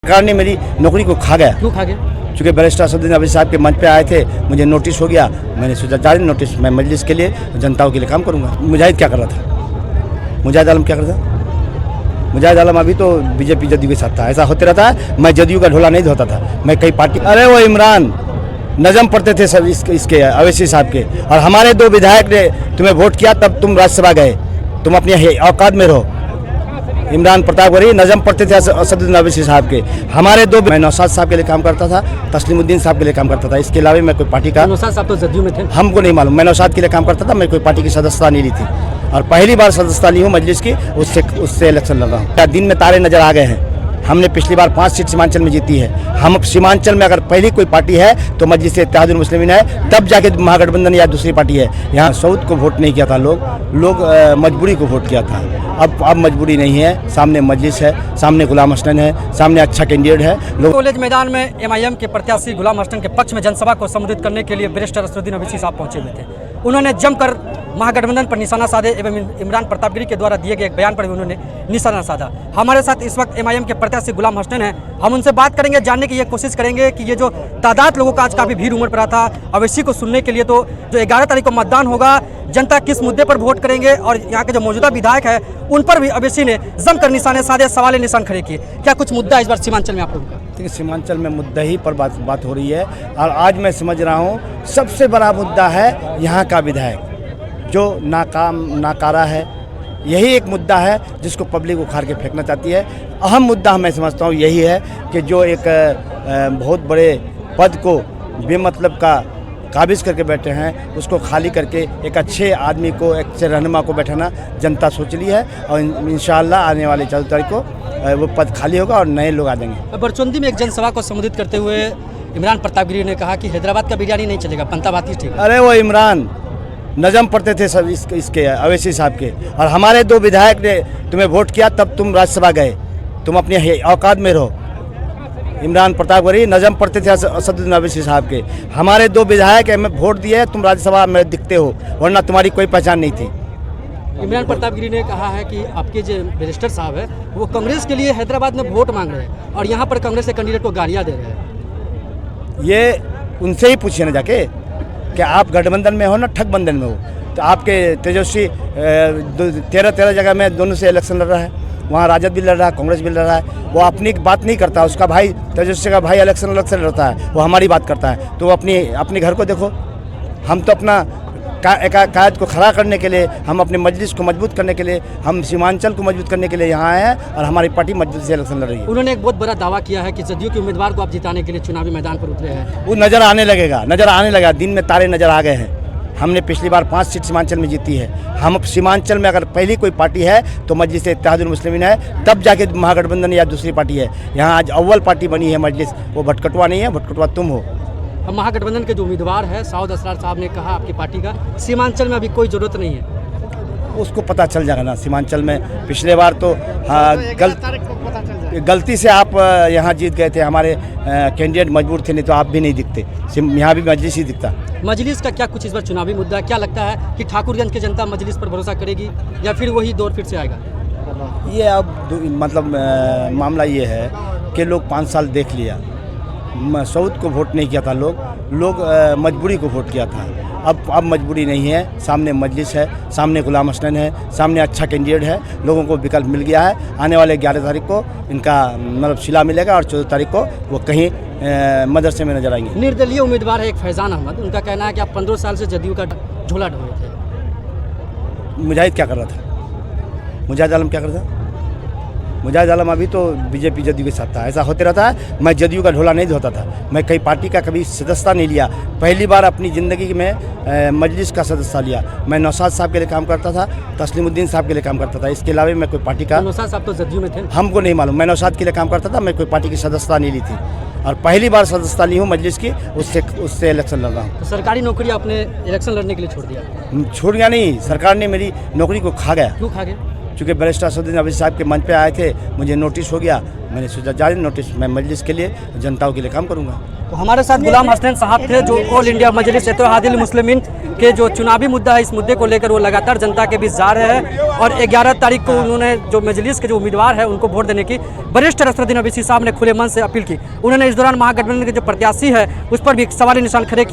सरकार ने मेरी नौकरी को खा गया। क्यों खा गया? चूँकि बैरिस्टर असदुद्दीन अवैसी साहब के मंच पे आए थे, मुझे नोटिस हो गया। मैंने सोचा जारी नोटिस, मैं मजलिस के लिए, जनताओं के लिए काम करूँगा। मुजाहिद क्या कर रहा था? मुजाहिद आलम क्या कर रहा था? मुजाहिद आलम अभी तो बीजेपी जदयू के साथ था। ऐसा होते रहता है। मैं जदयू का ढोला नहीं धोता था, मैं कई पार्टी। अरे वो इमरान नजम पढ़ते थे सब इसके अवैसी साहब के, और हमारे दो विधायक ने तुम्हें वोट किया, तब तुम राज्यसभा गए। तुम अपनी औकात में रहो। इमरान प्रताप गौरी नजम पढ़ते थे असदुद्दीन अवैसी साहब के। हमारे दो, मैं नौशाद साहब के लिए काम करता था, तस्लीमुद्दीन साहब के लिए काम करता था। इसके अलावा मैं कोई पार्टी का, नौशाद साहब तो जदयू में थे, हमको नहीं मालूम। मैं नौशाद के लिए काम करता था, मैं कोई पार्टी की सदस्यता नहीं ली थी, और पहली बार सदस्यता ली हूँ मजलिस की। उससे इलेक्शन लड़ रहा हूँ। दिन में तारे नजर आ गए हैं। हमने पिछली बार 5 सीट सीमांचल में जीती है। हम सीमांचल में अगर पहली कोई पार्टी है तो मजलिस इत्तेहादुल मुस्लिमीन है, तब जाके महागठबंधन या दूसरी पार्टी है। यहाँ सऊद को वोट नहीं किया था लोग मजबूरी को वोट किया था। अब मजबूरी नहीं है, सामने मजलिस है, सामने गुलाम हसन है, सामने अच्छा कैंडिडेट है। लोग कॉलेज मैदान में एमआईएम के प्रत्याशी गुलाम हसन के पक्ष में जनसभा को संबोधित करने के लिए बैरिस्टर असदुद्दीन अवैसी साहब पहुंचे हुए थे। उन्होंने जमकर महागठबंधन पर निशाना साधे एवं इमरान प्रताप गिरी के द्वारा दिए गए एक बयान पर भी उन्होंने निशाना साधा। हमारे साथ इस वक्त एमआईएम के प्रत्याशी गुलाम हसन हैं। हम उनसे बात करेंगे, जानने की ये कोशिश करेंगे कि ये जो तादाद लोगों का आज काफ़ी भीड़ उमड़ पड़ा था अवैसी को सुनने के लिए, तो जो 11 तारीख को मतदान होगा, जनता किस मुद्दे पर वोट करेंगे, और यहाँ के जो मौजूदा विधायक है उन पर भी अवैसी ने जमकर निशाने साधे, सवाल निशान खड़े किए। क्या कुछ मुद्दा इस बार सीमांचल में आप लोगों का? देखिए, सीमांचल में मुद्दा ही पर बात हो रही है, और आज मैं समझ रहा हूँ सबसे बड़ा मुद्दा है यहाँ का विधायक जो नाकारा है। यही एक मुद्दा है जिसको पब्लिक उखाड़ के फेंकना चाहती है। अहम मुद्दा मैं समझता हूँ यही है कि जो एक बहुत बड़े पद को बेमतलब का काबिज करके बैठे हैं, उसको खाली करके एक अच्छे आदमी को, एक अच्छे रहनुमा को बैठाना जनता सोच ली है, और इंशाअल्लाह आने वाले 14 तारीख को वो पद खाली होगा और नए लोग आ जाएंगे। बरचौंदी में एक जनसभा को संबोधित करते हुए इमरान प्रताप गिरी ने कहा कि हैदराबाद का बिरयानी नहीं चलेगा, पंता भात ही ठीक। अरे वो इमरान नजम पढ़ते थे सब इसके अवैसी साहब के, और हमारे दो विधायक ने तुम्हें वोट किया, तब तुम राज्यसभा गए। तुम अपनी औकात में रहो। इमरान प्रताप गौरी नजम पढ़ते थे असदुद्दीन अवैसी साहब के। हमारे दो विधायक हमें वोट दिए, तुम राज्यसभा में दिखते हो, वरना तुम्हारी कोई पहचान नहीं थी। इमरान प्रताप गिरी ने कहा है कि आपके जो बैरिस्टर साहब है वो कांग्रेस के लिए हैदराबाद में वोट मांग रहे हैं, और यहाँ पर कांग्रेस के कैंडिडेट को गालियाँ दे रहे हैं। ये उनसे ही पूछिए ना जाके कि आप गठबंधन में हो ना ठगबंधन में हो। तो आपके तेजस्वी 13 जगह में दोनों से इलेक्शन लड़ रहा है। वहाँ राजद भी लड़ रहा है, कांग्रेस भी लड़ रहा है। वो अपनी बात नहीं करता, उसका भाई तेजस्वी का भाई इलेक्शन लड़ता है, वो हमारी बात करता है। तो अपने घर को देखो। हम तो अपना कायद को खड़ा करने के लिए, हम अपने मजलिस को मजबूत करने के लिए, हम सीमांचल को मजबूत करने के लिए यहाँ आए हैं, और हमारी पार्टी मजबूत से इलेक्शन लड़ रही है। उन्होंने एक बहुत बड़ा दावा किया है कि जदयू के उम्मीदवार को आप जिताने के लिए चुनावी मैदान पर उतरे हैं। वो नज़र आने लगेगा। दिन में तारे नज़र आ गए हैं। हमने पिछली बार 5 सीट सीमांचल में जीती है। हम सीमांचल में अगर पहली कोई पार्टी है तो मजलिस इत्तेहादुल मुस्लिमीन है, तब जाके महागठबंधन या दूसरी पार्टी है। यहाँ आज अव्वल पार्टी बनी है मजलिस, वो भटकटवा नहीं है, भटकटवा तुम हो। अब महागठबंधन के जो उम्मीदवार है सऊद असरार साहब ने कहा आपकी पार्टी का सीमांचल में अभी कोई जरूरत नहीं है। उसको पता चल जाएगा ना सीमांचल में। पिछले बार तो गलती से आप यहाँ जीत गए थे। हमारे कैंडिडेट मजबूर थे, नहीं तो आप भी नहीं दिखते। यहाँ भी मजलिस ही दिखता। मजलिस का क्या कुछ इस बार चुनावी मुद्दा है? क्या लगता है कि ठाकुरगंज की जनता मजलिस पर भरोसा करेगी, या फिर वही दौर फिर से आएगा? ये अब मतलब मामला ये है कि लोग 5 साल देख लिया। सऊद को वोट नहीं किया था लोग मजबूरी को वोट किया था। अब मजबूरी नहीं है, सामने मजलिस है, सामने गुलाम हसन है, सामने अच्छा कैंडिडेट है। लोगों को विकल्प मिल गया है। आने वाले 11 तारीख को इनका मतलब शिला मिलेगा, और 14 तारीख को वो कहीं मदरसे में नजर आएंगे। निर्दलीय उम्मीदवार है एक फैजान अहमद, उनका कहना है कि आप 15 साल से जदयू का झोला ढोए थे। मुजाहिद क्या कर रहा था? मुजाहिद आलम क्या कर रहा था? मुजाहिद आलम अभी तो बीजेपी जदयू के साथ था। ऐसा होते रहता है। मैं जदयू का ढोला नहीं धोता था, मैं कई पार्टी का कभी सदस्यता नहीं लिया। पहली बार अपनी ज़िंदगी में मजलिस का सदस्यता लिया। मैं नौशाद साहब के लिए काम करता था, तस्लीमुद्दीन साहब के लिए काम करता था। इसके अलावा मैं कोई पार्टी का, नौशाद साहब तो जदयू में थे, हमको नहीं मालूम। मैं नौशाद के लिए काम करता था, मैं कोई पार्टी की सदस्यता नहीं ली थी, और पहली बार सदस्यता ली हूँ मजलिस की। उससे इलेक्शन लड़ रहा हूँ। तो सरकारी नौकरी आपने इलेक्शन लड़ने के लिए छोड़ दिया? छोड़ गया नहीं, सरकार ने मेरी नौकरी को खा गया। क्यों खा गया? चूँकि बैरिस्टर असदुद्दीन अवैसी साहब के मंच पे आए थे, मुझे नोटिस हो गया, मैंने सोचा जारी नोटिस, मैं मजलिस के लिए, जनताओं के लिए काम करूँगा। तो हमारे साथ गुलाम हसन साहब थे जो ऑल इंडिया मजलिस इत्तेहादुल मुस्लिमीन के जो चुनावी मुद्दा है, इस मुद्दे को लेकर वो लगातार जनता के बीच जा रहे हैं और 11 तारीख को उन्होंने जो मजलिस के जो उम्मीदवार है उनको वोट देने की बैरिस्टर असदुद्दीन अवैसी साहब ने खुले मन से अपील की। उन्होंने इस दौरान महागठबंधन के जो प्रत्याशी है उस पर भी सवाली निशान खड़े किए।